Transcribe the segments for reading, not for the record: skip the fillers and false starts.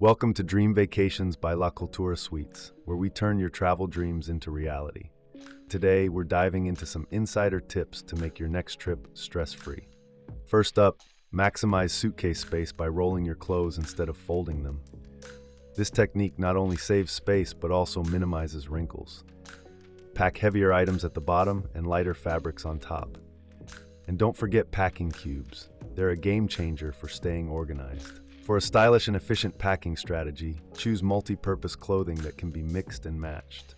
Welcome to Dream Vacations by La Cultura Suites, where we turn your travel dreams into reality. Today, we're diving into some insider tips to make your next trip stress-free. First up, maximize suitcase space by rolling your clothes instead of folding them. This technique not only saves space, but also minimizes wrinkles. Pack heavier items at the bottom and lighter fabrics on top. And don't forget packing cubes. They're a game changer for staying organized. For a stylish and efficient packing strategy, choose multi-purpose clothing that can be mixed and matched.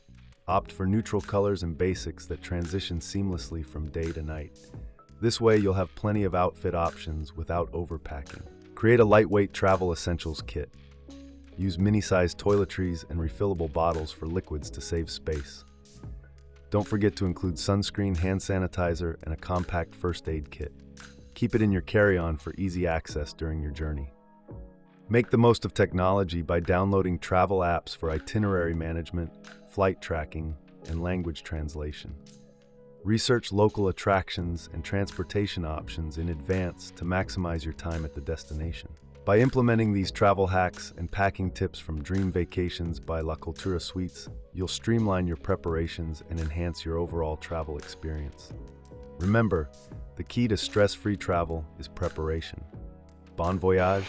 Opt for neutral colors and basics that transition seamlessly from day to night. This way, you'll have plenty of outfit options without overpacking. Create a lightweight travel essentials kit. Use mini-sized toiletries and refillable bottles for liquids to save space. Don't forget to include sunscreen, hand sanitizer, and a compact first aid kit. Keep it in your carry-on for easy access during your journey. Make the most of technology by downloading travel apps for itinerary management, flight tracking, and language translation. Research local attractions and transportation options in advance to maximize your time at the destination. By implementing these travel hacks and packing tips from Dream Vacations by La Cultura Suites, you'll streamline your preparations and enhance your overall travel experience. Remember, the key to stress-free travel is preparation. Bon voyage!